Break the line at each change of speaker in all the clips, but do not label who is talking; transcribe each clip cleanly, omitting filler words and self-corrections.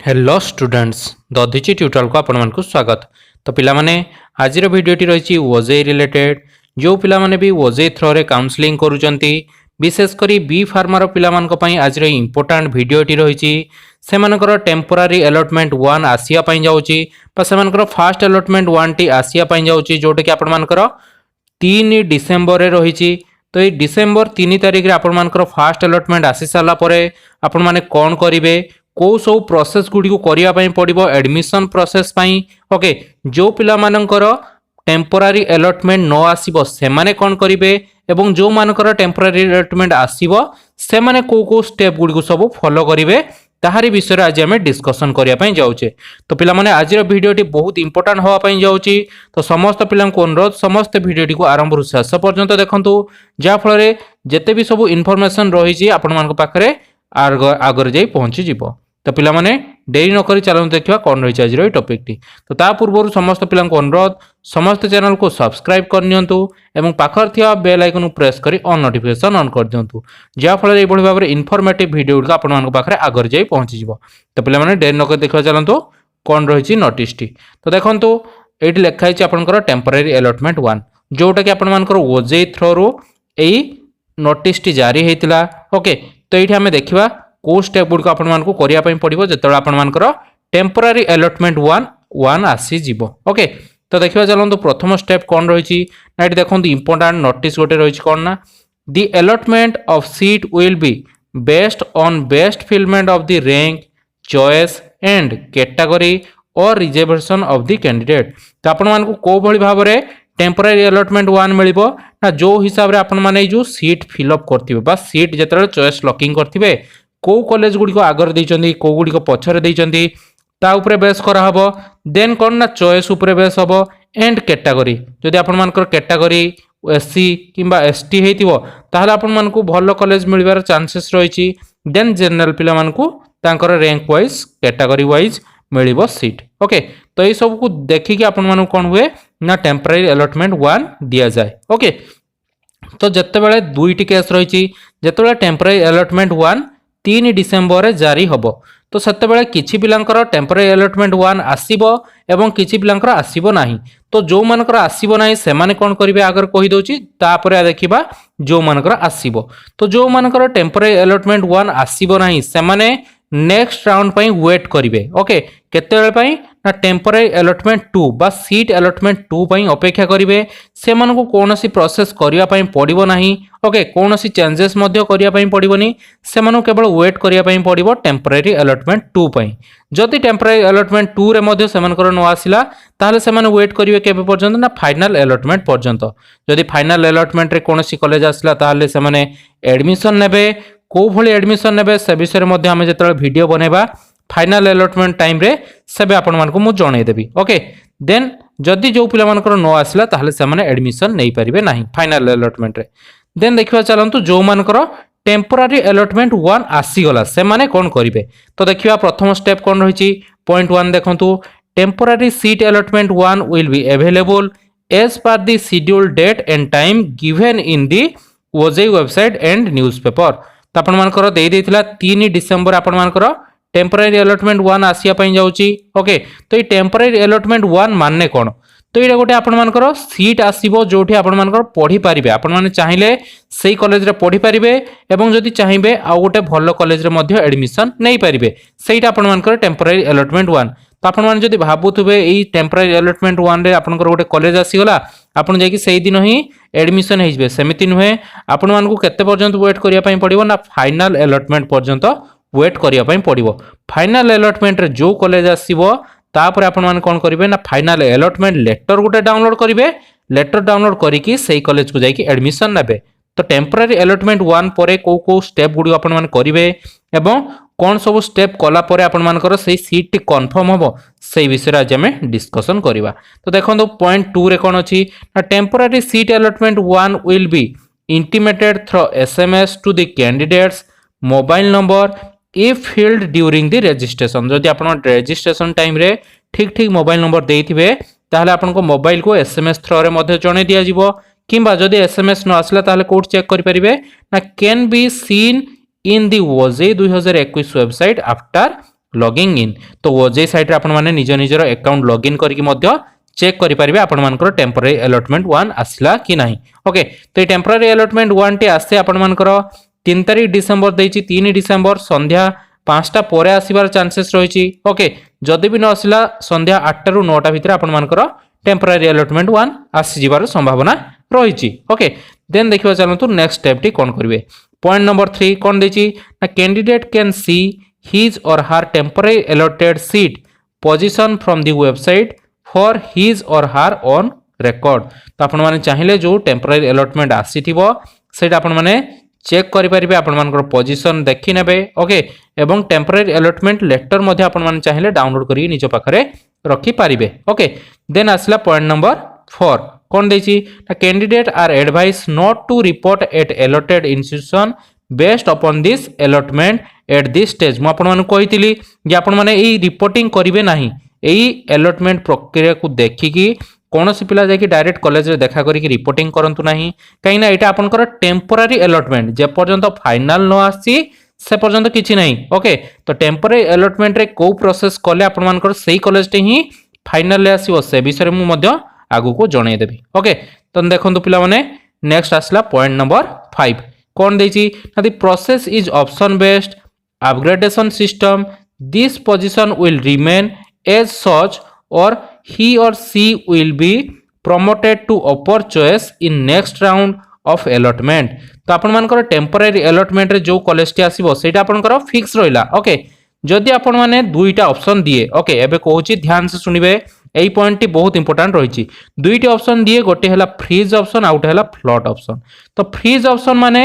Hello students Dadhichi tutorial को आपण मानकु स्वागत। तो पिला माने आज भिडियोटी रही ओजे रिलेटेड जो पिला माने भी ओजे थ्रो रे काउंसलिंग करूचंती विशेषकर बी फार्मार पिला मानक पई आज इंपोर्टेंट भिडियोटी रही से मानकर टेम्पोरारी अलॉटमेंट 1 आसिया पई जाउची बा से मानकर फास्ट अलॉटमेंट 1 टी आसिया पई जाउची जोटा कि आपण मानकर 3 डिसेंबर रे रही। तो ये डिसेंबर 3 तारिख रे आपण मानकर फास्ट अलॉटमेंट आसी साला परे आपण माने कोन करिवे को सब प्रोसेस गुडी को करिया पई पड़िबो एडमिशन प्रोसेस पई। ओके जो पिला मानकर टेम्पोरारी अलॉटमेंट न आसीबो से माने कोन करिवे एवं जो मानकर टेम्पोरारी अलॉटमेंट आसीबो से माने को स्टेप गुडी को सब फॉलो करिवे ताहारी विषय आज आम डिस्कसन करने जाऊे। तो पिला माने आज भिडियोटी बहुत इंपोर्टेंट होगापी जाऊँगी। तो समस्त पिला अनुरोध समस्त भिडियोटी को आरंभ शेष पर्यंत देखूँ जहाँफल जिते भी सब इनफॉरमेशन रही आपरे आगर जा पहुँची। तो पिला माने देरी नक चलते देखा कौन रही आज टॉपिक टी। तो ता पूर्व समस्त पिला अनुरोध समस्त चैनल को सब्सक्राइब करनी पाखर थिया बेल आइकन प्रेस कर ऑन नोटिफिकेशन ऑन कर दिंतु जहाँफल ये भाव में इनफॉर्मेटिव वीडियो गुड़िक आपरे आगर जा पहुँची। तो पिला माने देरी नक देखा चलतु कौन रही नोटिस टी। तो देखो ये लिखाई आपंकर टेम्पोरारी अलॉटमेंट 1 जोटा कि आपर ओजे थ्रो यही नोटिस टी जारी होता। ओके तो ये आम देखा को स्टेप गुड़िक आपको पड़ो जो आपर टेम्पोरारी अलॉटमेंट 1 आसीज। ओके तो देखा चलते प्रथम स्टेप कौन रही ना ये देखो इंपोर्टेंट नोटिस गोटे रही कौन ना the allotment of seat will be based on best fulfilment of the rank choice and category or reservation of the candidate. तो आपण को भली भाव में टेम्पोरारी अलॉटमेंट 1 मिलिबो ना जो हिसाब रे आपण माने जो सीट फिलअप करथिबे बा सीट जेतरे चॉइस लॉकिंग करथिबे को कॉलेज गुडी को आगर देइचंदी को गुडी को पछरे देइचंदी ता ऊपर बेस करा हबो। देन कोन ना चॉइस ऊपर बेस हबो एंड कैटेगरी जदि आपण मानकर कैटेगरी एससी किंबा एसटी हेतिबो ताहले आपण मानकू भलो कॉलेज मिलबार चांसेस रहिछि। देन जनरल पिला मानकू तांकर रैंक वाइज कैटेगरी वाइज मिलिबो सीट। ओके तो ये सब को देखिक आपण मानकू कोन हुए ना टेम्पोरारी अलॉटमेंट 1 दिया जाए। ओके तो जत्ते बेले दुईटी केस रही जेते टेम्पोरारी अलॉटमेंट 1 3 डिसेम्बर जारी हबो तो सेते बेले किछि पिलांकर टेम्पोरारी अलॉटमेंट 1 आसीबो एवं किछि पिलांकर आसीबो नाही। तो जो मानकर आसीबो नाही से माने कोन करिवे आगर कहि दोछि तापर देखिबा जो मानकर आसीबो। तो जो मानकर टेम्पोरारी अलॉटमेंट 1 आसीबो नाही से माने नेक्स्ट राउंड पई वेट करिवे। ओके केते बेले पई ना टेम्पोरारी अलॉटमेंट 2 बा सीट अलॉटमेंट 2 पई अपेक्षा करिवे से मानको कोनोसी प्रोसेस करिया पई पड़िबो नाही। ओके कोनोसी चेंजेस मध्य करिया पई पड़िबोनी से मानो केवल वेट करिया पई पड़िबो टेम्पोरारी अलॉटमेंट 2 पई। जदि टेम्पोरारी अलॉटमेंट 2 रे मध्य से मानकर न आसिला ताहले से माने वेट करिवे केबे पर्यंत ना फाइनल अलॉटमेंट पर्यंत। जदि फाइनल अलॉटमेंट रे कोनोसी कॉलेज आसिला ताहले से माने एडमिशन नेबे को भली एडमिशन नेबे से विषय में आम जो वीडियो बनेबा फाइनल अलॉटमेंट टाइम रे सेबे आपण मानकु मु जणै देबी। ओके देन जदि जो पिला मानकर न आसिला ताहले से माने एडमिशन नै परिबे नाही फाइनल अलॉटमेंट रे। देन देखिबा चलंतु जो मानकर टेम्पोरारी अलॉटमेंट 1 आसी गला से माने कोन करिवे। तो देखिबा प्रथम स्टेप कोन रहिछि पॉइंट 1 देखंतु temporary seat allotment 1 will be available as per the schedule date and time given in the OJ website and newspaper. तो आपण मानकर दे देथिला 3 डिसेंबर आपण मानकर टेम्पोरारी अलॉटमेंट 1 आसिया पई जाउची। ओके तो ये टेम्पोरारी अलॉटमेंट 1 माने कोन तो ये गोटे आपण मानकर सीट आसीबो जोठी आपण मानकर पढ़ी पारिबे आपण माने चाहिले सेही कॉलेज रे पढ़ी पारिबे एवं जदि चाहिबे आ गोटे भलो कॉलेज रे मध्ये एडमिशन नै पारिबे सेहीटा आपण मानकर टेम्पोरारी अलॉटमेंट 1। तो आपण माने जदि भाबुथुबे एई टेम्पोरारी अलॉटमेंट 1 रे आपनकर गोटे कॉलेज आसी गला आपण जाई कि सेही दिन ही एडमिशन हेइबे सेमिति नुहे आपण मानकू केते पर्यंत वेट करिया पई पड़िबो ना फाइनल अलॉटमेंट पर्यंत वेट करिया पई पड़िबो। फाइनल अलॉटमेंट रे जो कॉलेज आसीबो तापर आपण माने कोन करिवे ना फाइनल अलॉटमेंट लेटर गुटे डाउनलोड करिवे लेटर डाउनलोड करिकि सेही कॉलेज को जाई कि एडमिशन नेबे। तो टेम्पोरारी अलॉटमेंट 1 परे को स्टेप गुडी आपण माने करिवे एवं कोन सब स्टेप कला परे आपण मानकर सेही सीट टी कंफर्म होबो सेही विषय आज हम डिस्कशन करिवा। तो देखंतु पॉइंट 2 रे कोन अछि ना temporary seat allotment 1 will be intimated through SMS to the candidates mobile number if filled during the registration. जदि आपण रजिस्ट्रेशन टाइम रे ठीक ठीक मोबाइल नंबर देइथिबे ताहले आपण को मोबाइल को एसएमएस थ्रू रे मध्ये जणे दिया जिवो किंबा जदि एसएमएस न आसला ताहले कोड चेक करि परिबे ना कैन बी सीन इन दी ओजे 2021 वेबसाइट आफ्टर लॉगिंग इन तो ओजे साइट रे आपण माने निज निजर अकाउंट लॉगिन करके मध्य चेक करि परिबे आपण मानकर टेम्पररी अलॉटमेंट 1 आसला कि नाही ओके तो ये टेम्पररी अलॉटमेंट 1 टी आसे आपण मानकर 3 तारिख डिसेंबर देछि 3 डिसेंबर संध्या 5टा परे आसीबार चांसेस रहिछि ओके जदि भी न आसला संध्या 8टा रु 9टा भितर आपण मानकर टेम्पररी अलॉटमेंट 1 आसी जिबार संभावना रहिछि ओके देन देखिबा चलंतु नेक्स्ट स्टेप टी कोन करबे पॉइंट नंबर 3 कोन देछि ना candidate can see his or her temporary allotted seat position from the website for his or her own record तो आपण माने चाहिले जो टेम्पररी अलॉटमेंट आसीथिबो सेटा आपण माने चेक करि परिबे आपण मानकर पोजीशन देखि नेबे ओके एवं टेम्पररी अलॉटमेंट लेटर मध्ये आपण माने चाहिले डाउनलोड करी निज पाखरे रखि परिबे ओके देन आसला पॉइंट नंबर 4 कोन देछि candidate are advice not to report at allotted institution based upon this allotment at this stage मु आपण माने कहितली जे आपण माने एई रिपोर्टिंग करिवे नाही एई अलॉटमेंट प्रक्रिया को देखिकी कोनोसी पिला जाकी डायरेक्ट कॉलेज रे देखा करिकी रिपोर्टिंग करंतु नाही काई ना एटा आपनकर टेम्पररी अलॉटमेंट जे पर्यंत फाइनल न आसी से पर्यंत किछि नाही ओके तो टेम्पररी अलॉटमेंट रे को प्रोसेस कले आपण मानकर सेही कॉलेज टे ही फाइनल ले आसीबो से विषय मु मध्य आगु को जणाई देबी ओके तो देखंतु पिला माने नेक्स्ट आसला पॉइंट नंबर 5 कोन देछि the process is option based upgradation system this position will remain as such or he or she will be promoted to upper choice in next round of allotment तो आपण मानकर temporary allotment रे जो college T आसीबो सेटा आपनकर fix रहिला okay जदि आपण माने दुईटा ऑप्शन दिए ओके एबे कहूची ध्यान से सुनिबे एई पॉइंट टी बहुत इंपोर्टेंट रहिछि दुईटी ऑप्शन दिए गोटे हला फ्रीज ऑप्शन आउट हला फ्लॉट ऑप्शन तो फ्रीज ऑप्शन माने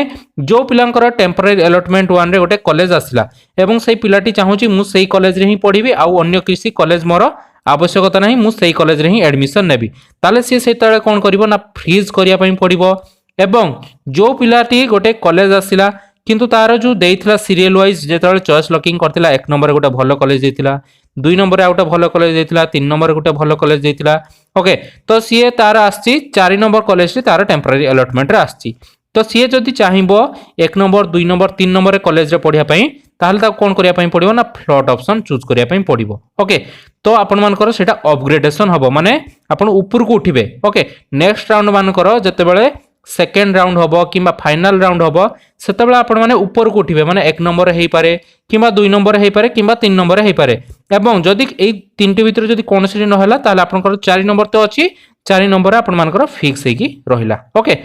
जो पिलांकर टेम्पररी अलॉटमेंट 1 रे गोटे कॉलेज आसिला एवं सेई पिलाटी चाहूची मु सेई कॉलेज रे ही पढिबी आ अन्य किसी कॉलेज मोर आवश्यकता नाही मु सेई कॉलेज रे ही एडमिशन नेबी ताले से सेतळे कोन करिवो ना फ्रीज करिया पई पडिबो एवं जो पिलाटी गोटे कॉलेज आसिला किंतु तार जो देइथिला सीरियल वाइज जेतळे चॉइस लॉकिंग करथिला एक नंबर गोटे भलो कॉलेज देइथिला 2 नंबर आउटा भलो कॉलेज देइथिला 3 नंबर गोटे भलो कॉलेज देइथिला ओके तो सीए तार आछि 4 नंबर कॉलेज रे तार टेम्पररी अलॉटमेंट रे आछि तो सीए जदि चाहिबो 1 नंबर 2 नंबर 3 नंबर रे कॉलेज रे पढिया पई ताहले ता कोन करिया पई पडिबो ना फ्लॉट ऑप्शन चूज करिया पई पडिबो ओके तो आपण मानकर सेटा अपग्रेडेशन हबो माने आपण ऊपर को उठिबे ओके नेक्स्ट राउंड मानकर जतेबेले सेकेंड राउंड हबो किबा फाइनल राउंड हबो सेतेबेले आपण माने ऊपर को उठिबे माने 1 नंबर हेई पारे किबा 2 नंबर हेई पारे किबा 3 नंबर हेई पारे एवं जदि एई तीनटी भीतर जदि कोनोसी न होला ताले आपनकर 4 नंबर तो अछि 4 नंबर आपण मानकर फिक्स हेकी रहिला ओके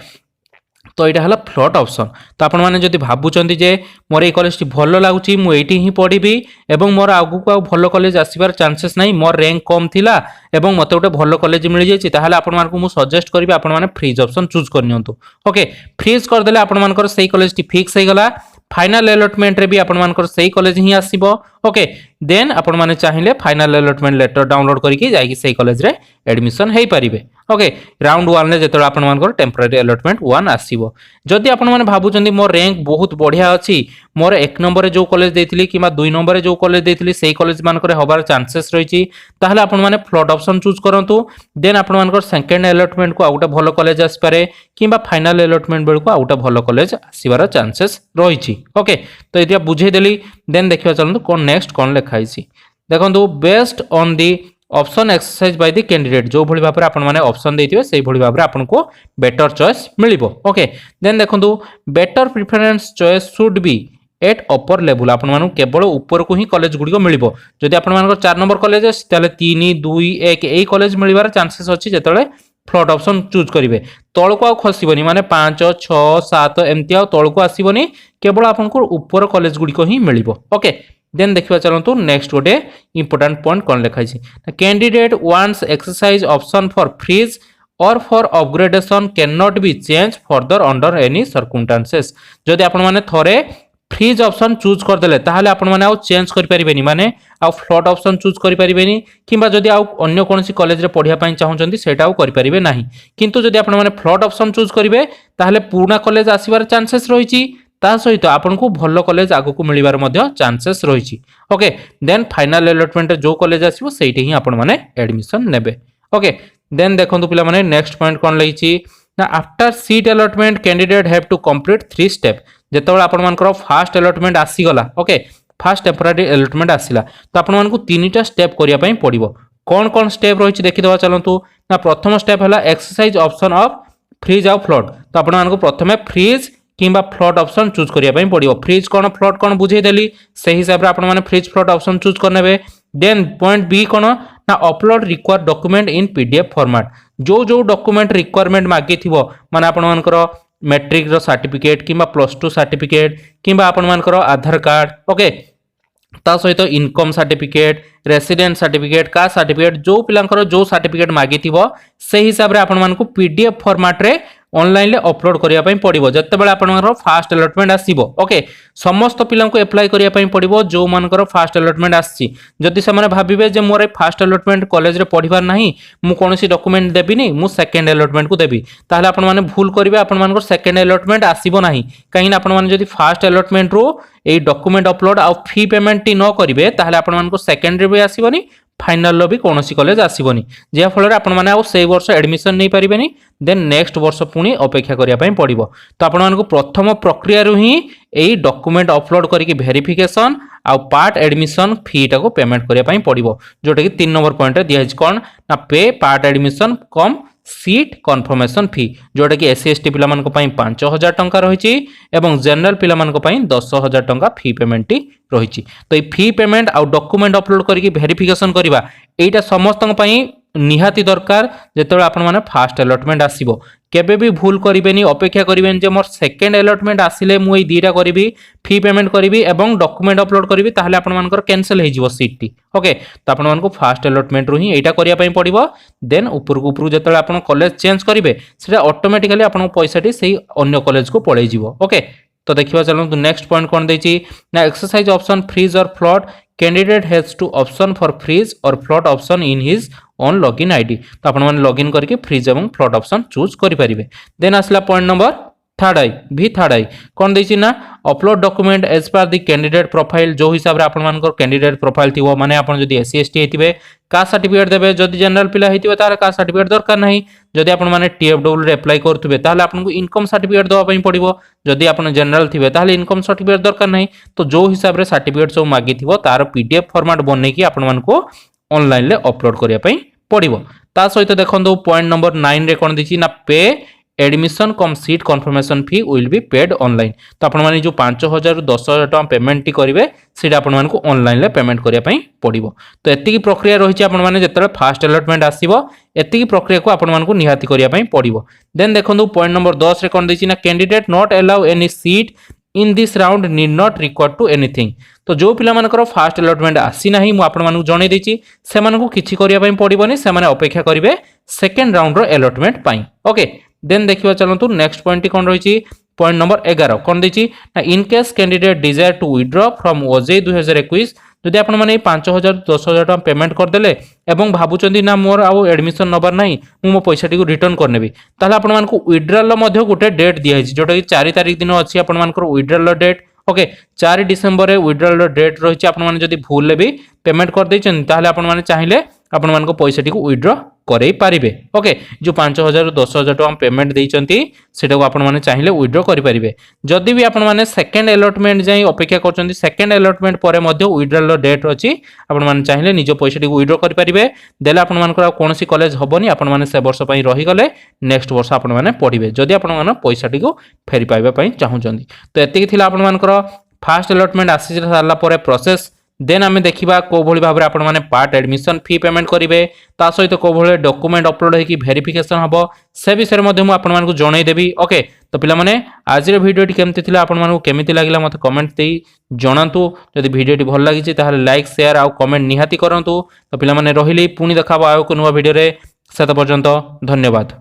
तो यहाँ हला फ्लॉट ऑप्शन तो आपण माने जदि भाबुचंती जे मोर ए कॉलेज टी भलो लागुची मु एठी ही पढिबी एवं मोर आगु को भलो कॉलेज आसीबार चांसेस नाही मोर रैंक कम थिला एवं मते गोटे भलो कॉलेज मिल जायछि ताहाले आपण मानकु मु सजेस्ट करबी आपण माने फ्रीज ऑप्शन चूज करनियंतु ओके फ्रीज कर देले आपण मानकर सेही कॉलेज टी फिक्स हे गला फाइनल अलॉटमेंट रे भी आपण मानकर सेही कॉलेज ही आसीबो ओके देन आपण माने चाहिले फाइनल अलॉटमेंट लेटर डाउनलोड करके जाई सेही कॉलेज रे एडमिशन हेई परिबे ओके राउंड 1 रे जेतळे आपण मानकर टेम्पररी अलॉटमेंट 1 आसीबो जदि आपण माने भाबुचंदी मोर रैंक बहुत बढ़िया अछि मोर 1 नंबर रे जो कॉलेज देथिली किबा 2 नंबर रे जो कॉलेज देथिली सेही कॉलेज मानकर होबार चांसेस रहिछि ताहाले आपण माने फ्लॉट ऑप्शन चूज करंतु देन आपण मानकर सेकंड अलॉटमेंट को आउटा भलो कॉलेज आसी पारे किबा फाइनल अलॉटमेंट बेल को आउटा भलो कॉलेज आसीबार चांसेस रहिछि ओके तो एतिया बुझे देली देन देखिबा चलंतु कोन नेक्स्ट कोन लेखाइछि देखंतु based on the option exercise by the candidate जो भली भाबरे आपण माने ऑप्शन देथिबे सेही भली भाबरे आपण को बेटर चॉइस मिलिबो ओके देन देखंतु better preference choice should be at upper level आपण मानु केवल ऊपर को ही कॉलेज गुडी को मिलिबो जदि आपण मानकर 4 नंबर कॉलेज ताले 3 2 1 एई कॉलेज मिलिबार चांसेस अछि जेतळे फ्लॉट ऑप्शन चूज करिवे तळ को आ खसिबनी माने 5 6 7 एमती आ तळ को आसीबनी केवल आपण को ऊपर कॉलेज गुडी को ही मिलिबो ओके देन देखिबा चलंतु नेक्स्ट गोटे इंपोर्टेंट पॉइंट कोन लेखाइ छी candidate wants exercise option for freeze or for upgradation can not be change further under any circumstances जदि आपण माने थरे फ्रीज ऑप्शन चूज कर देले ताहाले आपण माने आ चेंज कर परिबेनी माने आ फ्लॉट ऑप्शन चूज कर परिबेनी किबा जदि आ अन्य कोनसी कॉलेज रे पढिया पई चाहउचंती सेटा आ कर परिबे नाही किंतु जदि आपण माने फ्लॉट ऑप्शन चूज करिवे ताहाले पूर्ण कॉलेज आसीबार चांसेस रहिछि ता सहित आपन को भलो कॉलेज आगु को मिलिबार मध्य चांसेस रहिछि ओके देन फाइनल अलॉटमेंट जो कॉलेज आसीबो सेठी ही आपण माने एडमिशन नेबे ओके देन देखंतु पिला माने नेक्स्ट पॉइंट कोन लईछि ना after seat allotment candidate have to complete 3 step जेतबेला आपण मानकर फर्स्ट अलॉटमेंट आसी गला ओके फास्ट टेम्परारी अलॉटमेंट आसिला तो आपण मानकु तीनटा स्टेप करिया पई पड़िबो कौन कौन स्टेप रही देखी दवा चलतु ना प्रथम स्टेप है एक्सरसाइज ऑप्शन ऑफ फ्रीज आउ फ्लड तो आपण मानकु प्रथमे फ्रीज किंबा फ्लड ऑप्शन चूज करिया पई पड़िबो फ्रीज कौन फ्लड कौन बुझे देली से हिसाब रे आपण माने फ्रीज फ्लड ऑप्शन चूज करनेबे देन पॉइंट बी कौन ना upload require document in PDF format जो डॉक्यूमेंट रिक्वायरमेंट मागी थिबो माने आपण मानकर मैट्रिक रो सर्टिफिकेट किंबा +2 सर्टिफिकेट किंबा आपण मानकर आधार कार्ड ओके ता सहित income certificate resident certificate caste certificate जो पिलांकर जो सर्टिफिकेट मागी थिबो से हिसाब रे आपण मानकु पीडीएफ फॉर्मेट रे ऑनलाइन ले अपलोड करिया पई पड़िबो जत्ते बेले आपनकर फास्ट अलॉटमेंट आसीबो ओके समस्त पिलां को अप्लाई करिया पई पड़िबो जो मानकर फास्ट अलॉटमेंट आसी जदि से माने भाबिबे जे मोर फास्ट अलॉटमेंट कॉलेज रे पढिबार नाही मु कोनोसी डॉक्यूमेंट देबिनी मु सेकंड अलॉटमेंट को देबी ताहले आपन माने भूल करिवे आपन मानकर सेकंड अलॉटमेंट आसीबो नाही काहे ना आपन माने जदि फास्ट अलॉटमेंट रो ए डॉक्यूमेंट अपलोड आ फी पेमेंट टी न करिवे ताहले आपन मानको सेकंड रे भी आसीबोनी फाइनल लो भी कौन कॉलेज आसबनी जहाँ फल आपण मैंने से वर्ष एडमिशन नहीं पारे देन नेक्स्ट वर्ष पुणी अपेक्षा करने पड़ो तो आपण प्रथम प्रक्रिया ही यही डॉक्यूमेंट अपलोड करके वेरिफिकेशन आउ पार्ट एडमिशन फीटा को पेमेंट करने पड़ो जोटा कि 3 नंबर पॉइंट दिखाई कौन ना pay part admission cum seat confirmation fee जोटा कि एससी एसटी पिला 5,000 टंका रही जनरल पिला 10,000 टंका फी पेमेंट रही तो ये फी पेमेंट आउ डॉक्यूमेंट अपलोड करके वेरिफिकेशन करवा एटा समस्त निहाती दरकार जिते आपण मैंने फास्ट अलॉटमेंट आसीबो केबे भी भूल करिवेनी अपेक्षा करिवेनी जे मोर सेकंड अलॉटमेंट आसिले मु ए दीटा करिवि फी पेमेंट करिवि एवं डॉक्यूमेंट अपलोड करिवि ताहले आपण मानकर कैंसिल हे जिवो सीट टी ओके तो आपण मानको फास्ट अलॉटमेंट रो ही एटा करिया पई पड़िबो देन ऊपर को ऊपर जते आपण कॉलेज चेंज करिवे सेटा ऑटोमेटिकली आपण पैसा टी सेही अन्य कॉलेज को पळै जिवो ओके तो देखिबा चलो तो नेक्स्ट पॉइंट कोन देछि ना exercise option freeze or float candidate has to option for freeze or float option in his on login ID तो आपण माने लॉगिन करके फ्रीज एवं फ्लड ऑप्शन चूज करि परिबे देन आसला पॉइंट नंबर थर्ड आई कौन देछि ना upload document as per the candidate profile जो हिसाब रे आपण मानकर कैंडिडेट प्रोफाइल थिवो माने आपण जदी एससी एसटी हेतिबे कास्ट सर्टिफिकेट देबे जदी जनरल पिला हेतिबे तार कास्ट सर्टिफिकेट दरकार नाही जदी आपण माने टीएफडब्ल्यू रे अप्लाई करथुबे ताले आपनको इनकम सर्टिफिकेट दवा पई पड़िबो जदी आपण जनरल थिबे ताले इनकम सर्टिफिकेट दरकार नाही तो जो हिसाब रे सर्टिफिकेट सब मागी थिवो तार पीडीएफ फॉर्मेट बनै कि आपण मानको ऑनलाइन ले अपलोड करिया पई पड़िबो ता सहित देखंदो पॉइंट नंबर 9 रे कोन दिछि ना pay admission cum seat confirmation fee will be paid online तो आपण माने जो 5,000 रु 10,000 टका पेमेंट टी करिवे सेटा आपण मानको ऑनलाइन ले पेमेंट करिया पई पड़िबो तो एतिकी प्रक्रिया रहिछि आपण माने जेतले फास्ट अलॉटमेंट आसीबो एतिकी प्रक्रिया को आपण मानको निहाती करिया पई पड़िबो देन देखंदो पॉइंट नंबर 10 रे कोन दिछि ना candidate not allow any seat in this round need not require to anything तो जो पिला मानकर फास्ट अलॉटमेंट आसी नाही मु आपण मानको जणे देछि से मानको किछि करिया पई पड़िबोनी से माने अपेक्षा करिवे सेकंड राउंड रो अलॉटमेंट पई ओके देन देखिबा चलंतु नेक्स्ट पॉइंट कोन रहिछि पॉइंट नंबर 11 कोन दिछि ना in case candidate desire to withdraw from OJ 2021 जदि आपण माने 5,000 10,000 टका पेमेंट कर देले एवं भाबुचंदी ना मोर आउ एडमिशन नबर नाही मु मो पैसा टी को रिटर्न करनेबी ताले आपण मानको विथड्रॉल लो मध्ये गुटे डेट दिया हिछि जोटा कि 4 तारिख दिन अछि आपण मानकर विथड्रॉल लो डेट ओके 4 डिसेंबर रे विथड्रॉल लो डेट रहिछि आपण माने जदि भूल ले भी पेमेंट कर दैछन ताले आपण माने चाहिले आपण मानको पैसा टी को विथड्रॉ करे पारिबे ओके जो 5,000 10,000 टका पेमेंट देइचंती सेटा को आपण माने चाहिले विथड्रॉ करि पारिबे जदि भी आपण माने सेकंड अलॉटमेंट जाई अपेक्षा करचंती सेकंड अलॉटमेंट परे मध्ये विथड्रॉल लो डेट अछि आपण माने चाहिले निजो पैसा टी को विथड्रॉ करि पारिबे देला आपण मानकर कोनोसी कॉलेज हबनी आपण माने से वर्ष पई रहि गले नेक्स्ट वर्ष आपण माने पढिबे जदि आपण माने पैसा टी को फेरि पाइबा पई चाहुचंती तो एतिकी थिला आपण मानकर फास्ट अलॉटमेंट आसी सारला परे प्रोसेस देन आम देखा कौ भाई भाव में आपने पार्ट एडमिशन फी पेमेंट करेंगे ता सहित कौ भाई डॉक्यूमेंट अपलोड होगी वेरिफिकेशन हम से विषय में आपको जनईदेवी ओके तो पिला माने आज भिडियो केमती थी आपको केमी लगे मत कमेंट दे जनातु जदि भिडियो भल लगी लाइक शेयर आउ कमेंट निहाती करूँ तो पिला माने रही पुणी देखा आउ नुआ भिडियो से पर्यंत धन्यवाद।